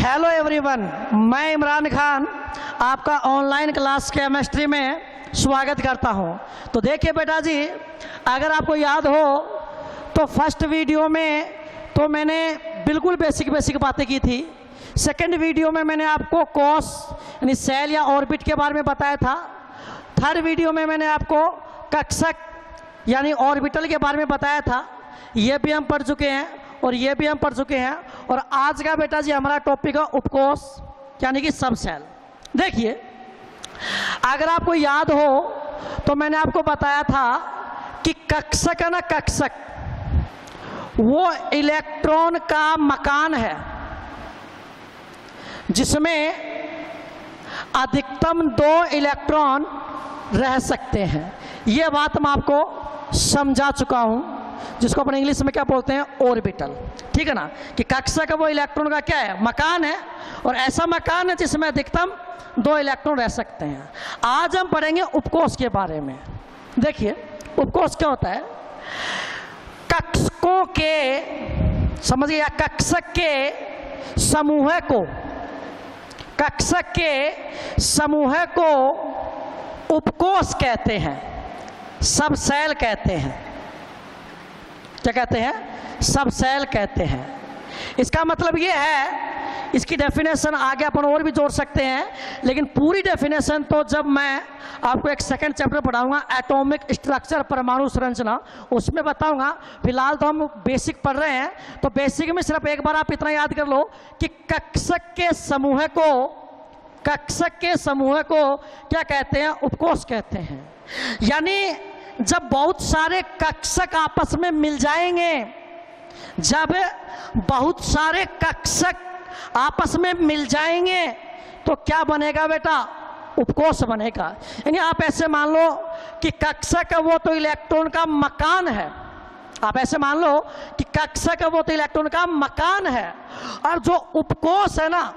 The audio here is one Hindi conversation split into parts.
हेलो एवरीवन, मैं इमरान खान आपका ऑनलाइन क्लास केमिस्ट्री में स्वागत करता हूं। तो देखिए बेटा जी, अगर आपको याद हो तो फर्स्ट वीडियो में तो मैंने बिल्कुल बेसिक बातें की थी। सेकंड वीडियो में मैंने आपको कॉस यानी सेल या ऑर्बिट के बारे में बताया था। थर्ड वीडियो में मैंने आपको कक्षक यानी ऑर्बिटल के बारे में बताया था। ये भी हम पढ़ चुके हैं और ये भी हम पढ़ चुके हैं। और आज का बेटा जी हमारा टॉपिक है उपकोष यानी कि सब सेल। देखिए, अगर आपको याद हो तो मैंने आपको बताया था कि कक्षक है ना, कक्षक वो इलेक्ट्रॉन का मकान है जिसमें अधिकतम 2 इलेक्ट्रॉन रह सकते हैं। ये बात मैं आपको समझा चुका हूं, जिसको अपन इंग्लिश में क्या बोलते हैं, ऑर्बिटल। ठीक है ना, कि कक्षक वो इलेक्ट्रॉन का क्या है, मकान है, और ऐसा मकान है जिसमें अधिकतम 2 इलेक्ट्रॉन रह सकते हैं। आज हम पढ़ेंगे उपकोष के बारे में। देखिए, उपकोष क्या होता है, कक्षकों के, समझिए, कक्षक के समूह को, कक्षक के समूह को उपकोष कहते हैं, सब सेल कहते हैं। क्या कहते हैं, सब सेल कहते हैं। इसका मतलब ये है, इसकी डेफिनेशन आगे अपन और भी जोड़ सकते हैं, लेकिन पूरी डेफिनेशन तो जब मैं आपको एक सेकंड चैप्टर पढ़ाऊंगा, एटॉमिक स्ट्रक्चर, परमाणु संरचना, उसमें बताऊंगा। फिलहाल तो हम बेसिक पढ़ रहे हैं, तो बेसिक में सिर्फ एक बार आप इतना याद कर लो कि कक्षक के समूह को, कक्षक के समूह को क्या कहते हैं, उपकोष कहते हैं। यानी जब बहुत सारे कक्षक आपस में मिल जाएंगे, जब बहुत सारे कक्षक आपस में मिल जाएंगे तो क्या बनेगा बेटा, उपकोष बनेगा। यानी आप ऐसे मान लो कि कक्षक है वो तो इलेक्ट्रॉन का मकान है। आप ऐसे मान लो कि कक्षक है वो तो इलेक्ट्रॉन का मकान है, और जो उपकोष है ना,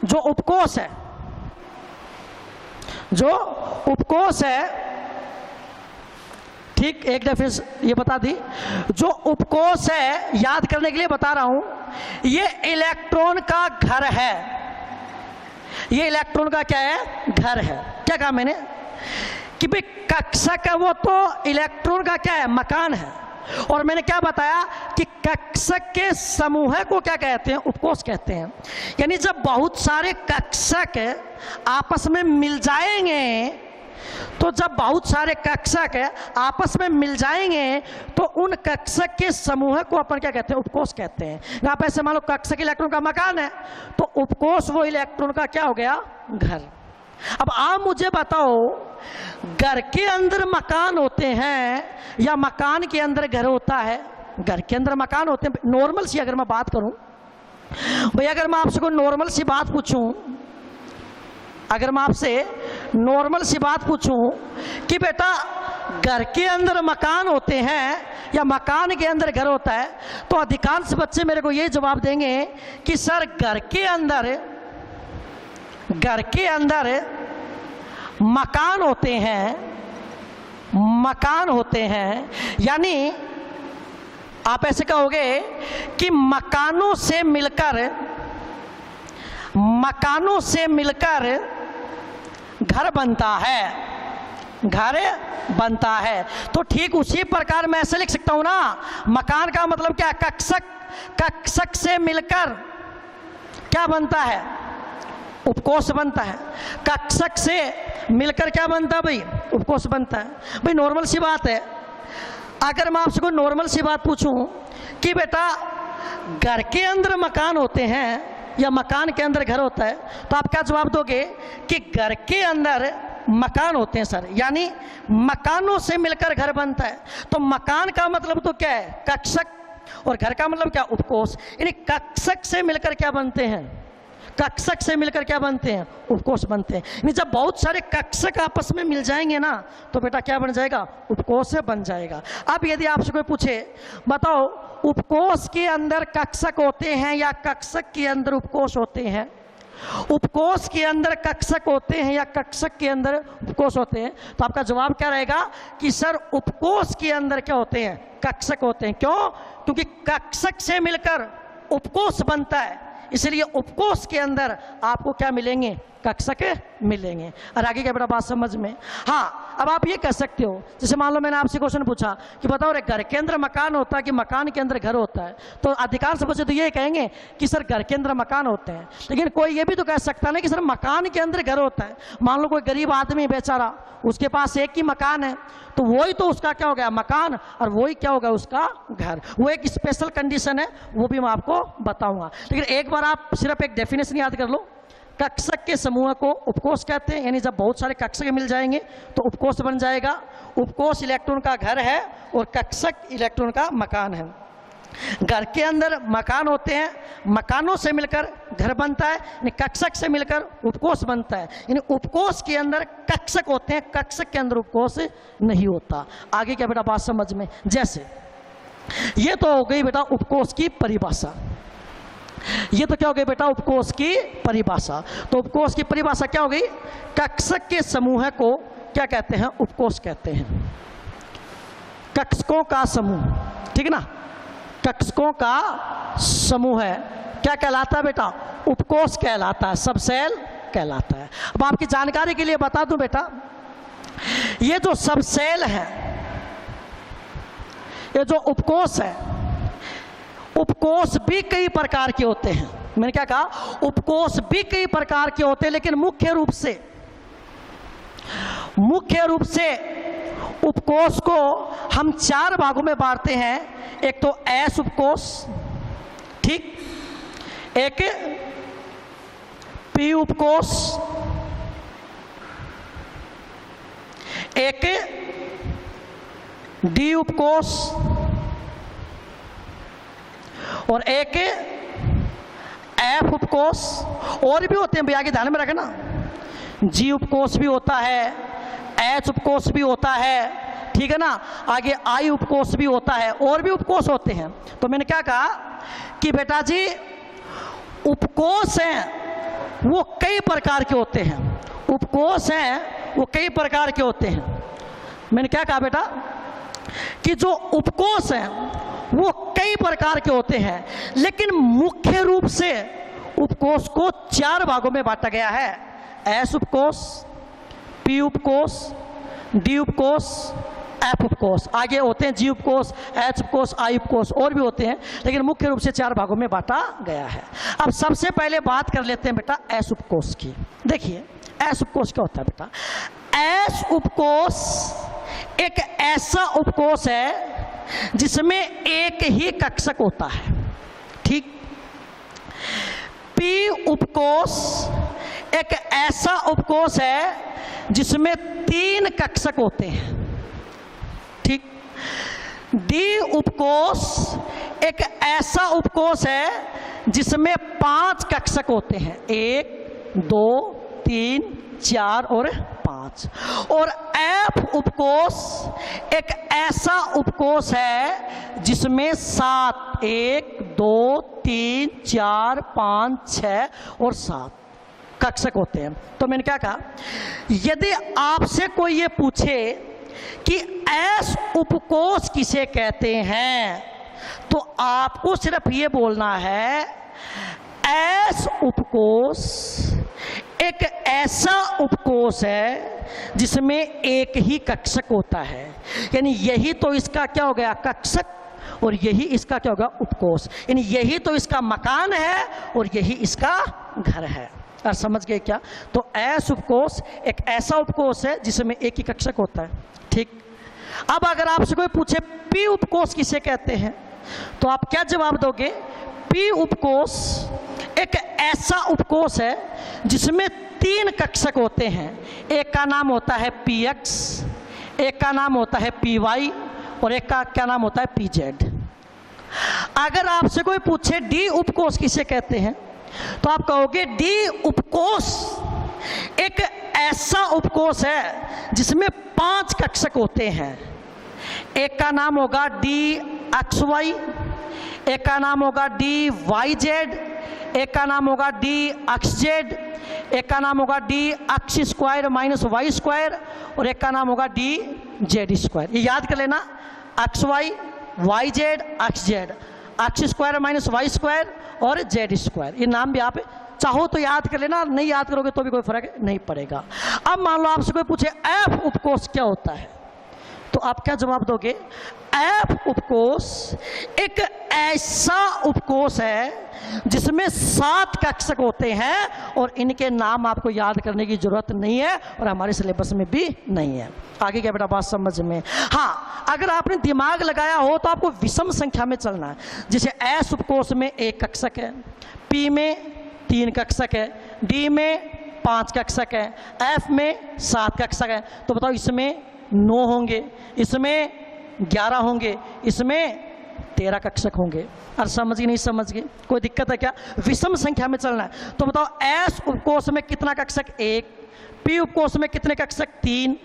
जो उपकोष है, जो उपकोष है, ठीक, एक डेफिनेशन ये बता दी, जो उपकोष है, याद करने के लिए बता रहा हूं, ये इलेक्ट्रॉन का घर है। ये इलेक्ट्रॉन का क्या है, घर है। क्या कहा मैंने कि भाई कक्षक है वो तो इलेक्ट्रॉन का क्या है, मकान है। और मैंने क्या बताया कि कक्षक के समूह को क्या कहते हैं, उपकोष कहते हैं। यानी जब बहुत सारे कक्षक आपस में मिल जाएंगे, तो जब बहुत सारे कक्षक आपस में मिल जाएंगे तो उन कक्षक के समूह को अपन क्या कहते हैं, उपकोष कहते हैं। आप ऐसे मान लो कक्षक इलेक्ट्रॉन का मकान है, तो उपकोष वो इलेक्ट्रॉन का क्या हो गया, घर। अब आप मुझे बताओ, घर के अंदर मकान होते हैं या मकान के अंदर घर होता है? घर के अंदर मकान होते हैं। नॉर्मल सी अगर मैं बात करूं भाई, अगर मैं आपसे कोई नॉर्मल सी बात पूछूं, अगर मैं आपसे नॉर्मल सी बात पूछूं कि बेटा घर के अंदर मकान होते हैं या मकान के अंदर घर होता है, तो अधिकांश बच्चे मेरे को ये जवाब देंगे कि सर घर के अंदर मकान होते हैं, मकान होते हैं। यानी आप ऐसे कहोगे कि मकानों से मिलकर घर बनता है, घर बनता है। तो ठीक उसी प्रकार मैं ऐसे लिख सकता हूं ना, मकान का मतलब क्या, कक्षक, कक्षक से मिलकर क्या बनता है, उपकोष बनता है। कक्षक से मिलकर क्या बनता है भाई, उपकोष बनता है। भाई नॉर्मल सी बात है, अगर मैं आपसे कोई नॉर्मल सी बात पूछूं कि बेटा घर के अंदर मकान होते हैं या मकान के अंदर घर होता है, तो आप क्या जवाब दोगे कि घर के अंदर मकान होते हैं सर, यानी मकानों से मिलकर घर बनता है। तो मकान का मतलब तो क्या है, कक्षक, और घर का मतलब क्या, उपकोष। यानी कक्षक से मिलकर क्या बनते हैं, कक्षक से मिलकर क्या बनते हैं, उपकोष बनते हैं। यानी जब बहुत सारे कक्षक आपस में मिल जाएंगे ना, तो बेटा क्या बन जाएगा, उपकोष बन जाएगा। अब यदि आपसे कोई पूछे, बताओ उपकोष के अंदर कक्षक होते हैं या कक्षक के अंदर उपकोष होते हैं, उपकोष के अंदर कक्षक होते हैं या कक्षक के अंदर उपकोष होते हैं, तो आपका जवाब क्या रहेगा कि सर उपकोष के अंदर क्या होते हैं, कक्षक होते हैं। क्यों? क्योंकि कक्षक से मिलकर उपकोष बनता है। इसलिए उपकोष के अंदर आपको क्या मिलेंगे, कक्षक मिलेंगे। और आगे क्या बेटा बात समझ में। हाँ, अब आप ये कह सकते हो, जैसे मान लो मैंने आपसे क्वेश्चन पूछा कि बताओ रे घर के अंदर मकान होता है कि मकान के अंदर घर होता है, तो अधिकांश बच्चे तो ये कहेंगे कि सर घर के अंदर मकान होते हैं। लेकिन कोई ये भी तो कह सकता है कि सर मकान के अंदर घर होता है। मान लो कोई गरीब आदमी बेचारा, उसके पास एक ही मकान है, तो वही तो उसका क्या हो गया, मकान, और वही क्या होगा, उसका घर। वो एक स्पेशल कंडीशन है, वो भी मैं आपको बताऊंगा। लेकिन एक बार आप सिर्फ एक डेफिनेशन याद कर लो, कक्षक के समूह को उपकोष कहते हैं। यानी जब बहुत सारे कक्षक मिल जाएंगे तो उपकोष बन जाएगा। उपकोष इलेक्ट्रॉन का घर है और कक्षक इलेक्ट्रॉन का मकान है। घर के अंदर मकान होते हैं, मकानों से मिलकर घर बनता है, यानी कक्षक से मिलकर उपकोष बनता है। यानी उपकोष के अंदर कक्षक होते हैं, कक्षक के अंदर उपकोष नहीं होता। आगे क्या बेटा बात समझ में। जैसे ये तो हो गई बेटा उपकोष की परिभाषा, ये तो क्या हो गई बेटा उपकोष की परिभाषा। तो उपकोष की परिभाषा क्या हो गई, कक्षक के समूह को क्या कहते हैं, उपकोष कहते हैं। कक्षकों का समूह, ठीक है ना, कक्षकों का समूह है, क्या कहलाता है बेटा, उपकोष कहलाता है, सबसेल कहलाता है। अब आपकी जानकारी के लिए बता दूं बेटा, ये जो सबसेल है, ये जो उपकोष है, उपकोष भी कई प्रकार के होते हैं। मैंने क्या कहा, उपकोष भी कई प्रकार के होते हैं, लेकिन मुख्य रूप से उपकोष को हम 4 भागों में बांटते हैं। एक तो एस उपकोष, ठीक, एक पी उपकोष, एक डी उपकोष और एक एफ उपकोष। और भी होते हैं भैया, आगे ध्यान में रखना, जी उपकोष भी होता है, एच उपकोष भी होता है, ठीक है ना, आगे आई उपकोष भी होता है, और भी उपकोष होते हैं। तो मैंने क्या कहा कि बेटा जी उपकोष हैं वो कई प्रकार के होते हैं, उपकोष हैं वो कई प्रकार के होते हैं। मैंने क्या कहा बेटा कि जो उपकोष हैं वो कई प्रकार के होते हैं, लेकिन मुख्य रूप से उपकोष को 4 भागों में बांटा गया है। एस उपकोष, पी उपकोष, डी उपकोष, एफ उपकोष। आगे होते हैं जी उपकोष, एच उपकोष, आई उपकोष, और भी होते हैं, लेकिन मुख्य रूप से 4 भागों में बांटा गया है। अब सबसे पहले बात कर लेते हैं बेटा एस उपकोष की। देखिए एस उपकोष क्या होता है बेटा, एस उपकोष एक ऐसा उपकोष है जिसमें एक ही कक्षक होता है, ठीक। पी उपकोष एक ऐसा उपकोष है जिसमें 3 कक्षक होते हैं, ठीक। डी उपकोष एक ऐसा उपकोष है जिसमें 5 कक्षक होते हैं, 1 2 3 4 और 5। और एफ उपकोष एक ऐसा उपकोष है जिसमें 7 1 2 3 4 5 6 और 7 कक्षक होते हैं। तो मैंने क्या कहा, यदि आपसे कोई ये पूछे कि एस उपकोष किसे कहते हैं, तो आपको सिर्फ ये बोलना है एस उपकोष एक ऐसा उपकोष है जिसमें एक ही कक्षक होता है। यानी यही तो इसका क्या हो गया, कक्षक, और यही इसका क्या होगा, उपकोष। यानी यही तो इसका मकान है और यही इसका घर है। और समझ गए क्या। तो एस उपकोष एक ऐसा उपकोष है जिसमें एक ही कक्षक होता है, ठीक। अब अगर आपसे कोई पूछे पी उपकोष किसे कहते हैं, तो आप क्या जवाब दोगे, पी उपकोष एक ऐसा उपकोष है जिसमें 3 कक्षक होते हैं। एक का नाम होता है पी एक्स, एक का नाम होता है पी वाई, और एक का क्या नाम होता है पी जेड। अगर आपसे कोई पूछे डी उपकोष किसे कहते हैं, तो आप कहोगे डी उपकोष एक ऐसा उपकोष है जिसमें 5 कक्षक होते हैं। एक का नाम होगा डी एक्स वाई, एक का नाम होगा डी वाई जेड, एक का नाम होगा डी एक्स जेड, एक का नाम होगा d x square minus y square, और एक का नाम होगा डी जेड स्क्वायर। ये याद कर लेना, x y z x z, x square minus y square और Z²। ये नाम भी आप चाहो तो याद कर लेना, नहीं याद करोगे तो भी कोई फर्क नहीं पड़ेगा। अब मान लो आपसे कोई पूछे F उपकोष क्या होता है, तो आप क्या जवाब दोगे? F उपकोष एक ऐसा उपकोष है जिसमें 7 कक्षक होते हैं और इनके नाम आपको याद करने की जरूरत नहीं है और हमारे सिलेबस में भी नहीं है। आगे क्या बेटा बात समझ में? हाँ, अगर आपने दिमाग लगाया हो तो आपको विषम संख्या में चलना है। जैसे S उपकोष में 1 कक्षक है, P में 3 कक्षक है, D में 5 कक्षक है, F में 7 कक्षक है। तो बताओ इसमें 9 होंगे, इसमें 11 होंगे, इसमें 13 कक्षक होंगे। और समझ गए नहीं समझ गए? कोई दिक्कत है क्या? विषम संख्या में चलना है। तो बताओ S उपकोष में कितना कक्षक? 1, P उपकोष में कितने कक्षक? 3,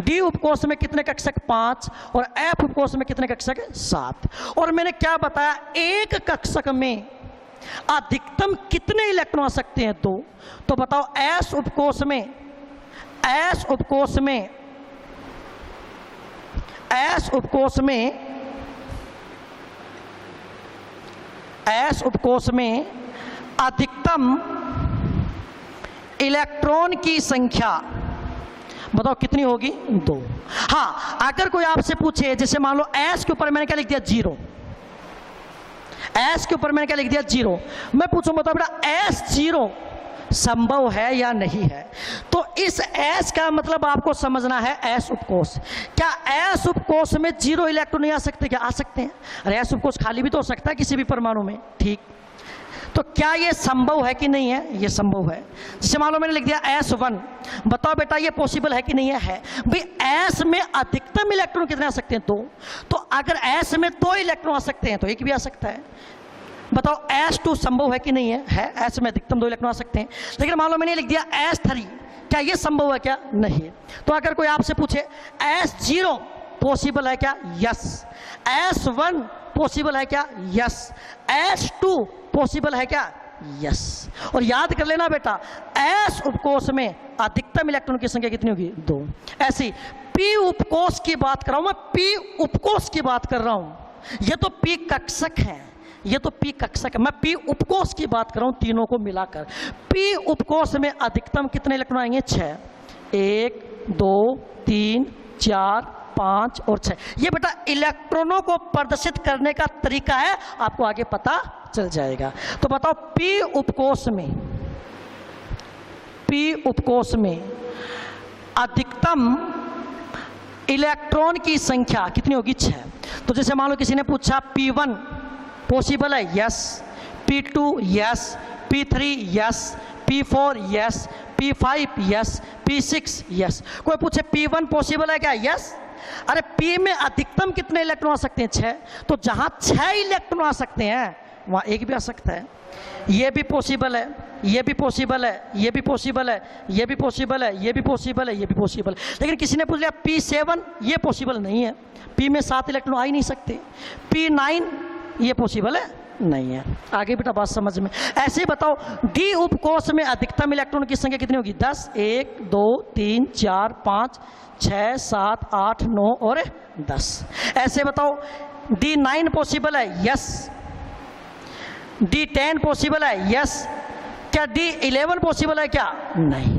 D उपकोष में कितने कक्षक? 5 और F उपकोष में कितने कक्षक? 7। और मैंने क्या बताया? एक कक्षक में अधिकतम कितने इलेक्ट्रॉन आ सकते हैं? 2। तो बताओ S उपकोष में S उपकोष में अधिकतम इलेक्ट्रॉन की संख्या बताओ कितनी होगी? 2। हाँ, अगर कोई आपसे पूछे, जैसे मान लो S के ऊपर मैंने क्या लिख दिया? 0। S के ऊपर मैंने क्या लिख दिया? 0। मैं पूछूं बताओ बेटा S0 संभव है या नहीं है? तो इस S का मतलब आपको समझना है S उपकोष। क्या S उपकोष में 0 इलेक्ट्रॉन नहीं आ सकते? क्या आ सकते हैं? अरे S उपकोष खाली भी तो हो सकता है किसी भी परमाणु में, ठीक। तो क्या ये संभव है कि नहीं है? ये संभव है। जैसे मान लो मैंने लिख दिया S1, बताओ बेटा ये पॉसिबल है कि नहीं है? भाई S में अधिकतम इलेक्ट्रॉन कितने आ सकते हैं? 2। तो अगर S में 2 इलेक्ट्रॉन आ सकते हैं तो 1 भी आ सकता है। बताओ S2 संभव है कि नहीं है? S में अधिकतम 2 इलेक्ट्रॉन आ सकते हैं। लेकिन मान लो मैंने लिख दिया S3, क्या ये संभव है? क्या नहीं। तो अगर कोई आपसे पूछे S0 पॉसिबल है क्या? यस। S1 पॉसिबल है क्या? यस। S2 पॉसिबल है क्या? यस। और याद कर लेना बेटा, S उपकोष में अधिकतम इलेक्ट्रॉन की संख्या कितनी होगी? 2। ऐसी P उपकोष की बात कर रहा हूं मैं, P उपकोष की बात कर रहा हूं। ये तो P कक्षक है, ये तो P कक्षक है, मैं P उपकोष की बात कर रहा हूं, तीनों को मिलाकर। P उपकोष में अधिकतम कितने इलेक्ट्रॉन आएंगे? 6। 1, 2, 3, 4, 5 और 6। ये बेटा इलेक्ट्रॉनों को प्रदर्शित करने का तरीका है, आपको आगे पता चल जाएगा। तो बताओ P उपकोष में अधिकतम इलेक्ट्रॉन की संख्या कितनी होगी? 6। तो जैसे मान लो किसी ने पूछा P1 पॉसिबल है? Yes. P2 yes, P3 yes, P4 yes, P5 yes, P6 yes. कोई पूछे P1 पॉसिबल है क्या? यस। अरे P में अधिकतम कितने इलेक्ट्रॉन आ सकते हैं? 6। तो जहां 6 इलेक्ट्रॉन आ सकते हैं वहां 1 भी आ सकता है। ये भी पॉसिबल है, ये भी पॉसिबल है, ये भी पॉसिबल है, ये भी पॉसिबल है, ये भी पॉसिबल है, ये भी पॉसिबल। लेकिन किसी ने पूछ लिया P7, ये पॉसिबल नहीं है, P में 7 इलेक्ट्रॉन आ ही नहीं सकते। P9 ये पॉसिबल है? नहीं है। आगे बेटा बात समझ में? ऐसे ही बताओ D उपकोष में अधिकतम इलेक्ट्रॉन की संख्या कितनी होगी? 10। 1, 2, 3, 4, 5, 6, 7, 8, 9 और 10। ऐसे बताओ D9 पॉसिबल है? यस। D10 पॉसिबल है? यस। क्या D11 पॉसिबल है क्या? नहीं।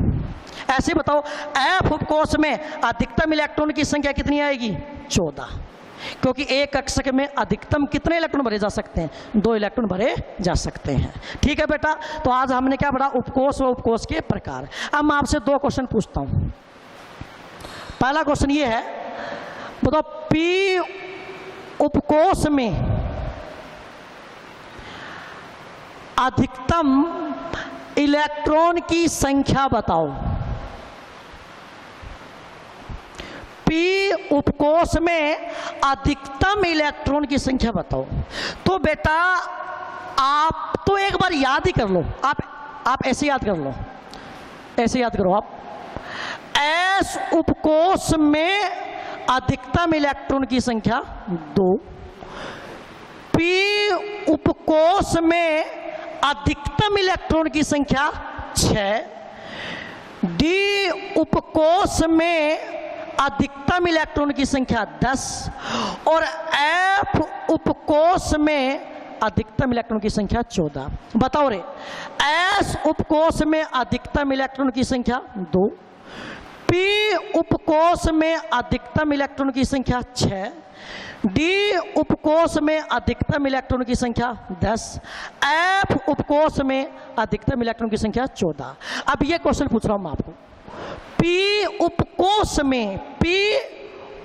ऐसे बताओ F उपकोष में अधिकतम इलेक्ट्रॉन की संख्या कितनी आएगी? 14। क्योंकि एक कक्षक में अधिकतम कितने इलेक्ट्रॉन भरे जा सकते हैं? 2 इलेक्ट्रॉन भरे जा सकते हैं। ठीक है बेटा, तो आज हमने क्या पढ़ा? उपकोष और उपकोष के प्रकार। अब मैं आपसे 2 क्वेश्चन पूछता हूं। पहला क्वेश्चन ये है, बताओ P उपकोष में अधिकतम इलेक्ट्रॉन की संख्या बताओ। P उपकोष में अधिकतम इलेक्ट्रॉन की संख्या बताओ। तो बेटा आप तो एक बार याद ही कर लो, आप ऐसे याद कर लो, ऐसे याद करो आप। S उपकोष में अधिकतम इलेक्ट्रॉन की संख्या 2, P उपकोष में अधिकतम इलेक्ट्रॉन की संख्या 6, D उपकोष में अधिकतम इलेक्ट्रॉन की संख्या 10 और F उपकोष में अधिकतम इलेक्ट्रॉन की संख्या 14। बताओ रे, एस उपकोष में अधिकतम इलेक्ट्रॉन की संख्या 2, पी उपकोष में अधिकतम इलेक्ट्रॉन की संख्या 6, डी उपकोष में अधिकतम इलेक्ट्रॉन की संख्या 10, एफ उपकोष में अधिकतम इलेक्ट्रॉन की संख्या 14। अब ये क्वेश्चन पूछ रहा हूं मैं आपको, पी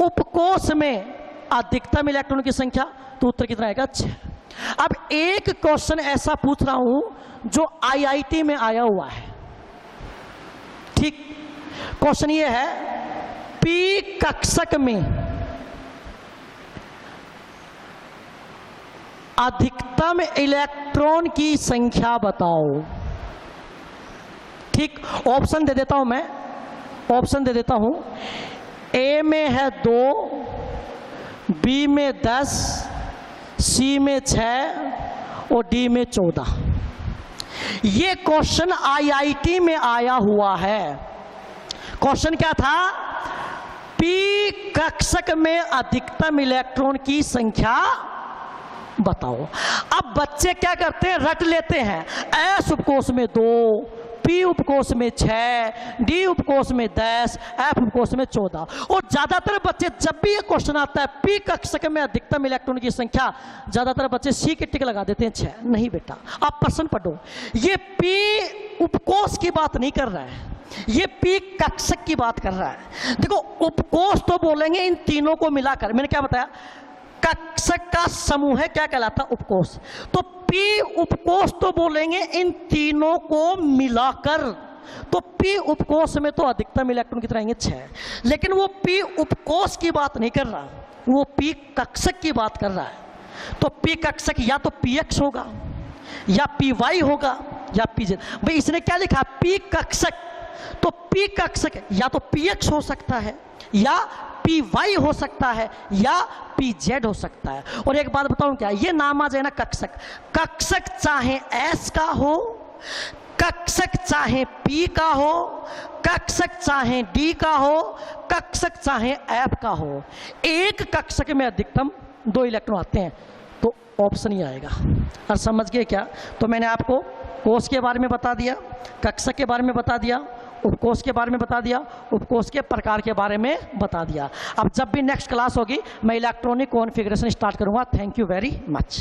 उपकोष में अधिकतम इलेक्ट्रॉन की संख्या, तो उत्तर कितना आएगा? 6। अब एक क्वेश्चन ऐसा पूछ रहा हूं जो आईआईटी में आया हुआ है, ठीक। क्वेश्चन ये है, पी कक्षक में अधिकतम इलेक्ट्रॉन की संख्या बताओ, ठीक। ऑप्शन दे देता हूं मैं, ऑप्शन दे देता हूं। ए में है 2, बी में 10, सी में 6 और डी में 14। ये क्वेश्चन आईआईटी में आया हुआ है। क्वेश्चन क्या था? पी कक्षक में अधिकतम इलेक्ट्रॉन की संख्या बताओ। अब बच्चे क्या करते हैं, रट लेते हैं, एस उपकोष में 2, पी उपकोष में 6, डी उपकोष में 10, एफ उपकोष में 14। और ज्यादातर बच्चे जब भी ये क्वेश्चन आता है पी कक्षक में अधिकतम इलेक्ट्रॉन की संख्या, ज्यादातर बच्चे सी के टिक लगा देते हैं 6। नहीं बेटा, आप प्रश्न पढ़ो, ये पी उपकोष की बात नहीं कर रहा है, ये पी कक्षक की बात कर रहा है। देखो, उपकोष तो बोलेंगे इन तीनों को मिलाकर, मैंने क्या बताया, कक्षक का समूह है, क्या कहलाता? उपकोष। तो पी उपकोष तो बोलेंगे इन तीनों को मिलाकर, तो पी उपकोष में तो अधिकतम इलेक्ट्रॉन कितना आएंगे? 6। लेकिन वो पी उपकोष की बात नहीं कर रहा, वो पी कक्षक की बात कर रहा है। तो पी कक्षक या तो पी एक्स होगा, या पी वाई होगा, या पी जेड। भाई इसने क्या लिखा? पी कक्षक। तो पी कक्षक या तो पी एक्स हो सकता है, या पी वाई हो सकता है, या पी जेड हो सकता है। और एक बात बताऊं क्या, ये नाम आ जाए ना कक्षक, कक्षक चाहे एस का हो, कक्षक चाहे पी का हो, कक्षक चाहे डी का हो, कक्षक चाहे एफ का हो, एक कक्षक में अधिकतम 2 इलेक्ट्रॉन आते हैं, तो ऑप्शन ही आएगा। और समझ गए क्या? तो मैंने आपको कोष के बारे में बता दिया, कक्षक के बारे में बता दिया, उपकोष के बारे में बता दिया, उपकोष के प्रकार के बारे में बता दिया। अब जब भी नेक्स्ट क्लास होगी मैं इलेक्ट्रॉनिक कॉन्फ़िगरेशन स्टार्ट करूंगा। Thank you very much.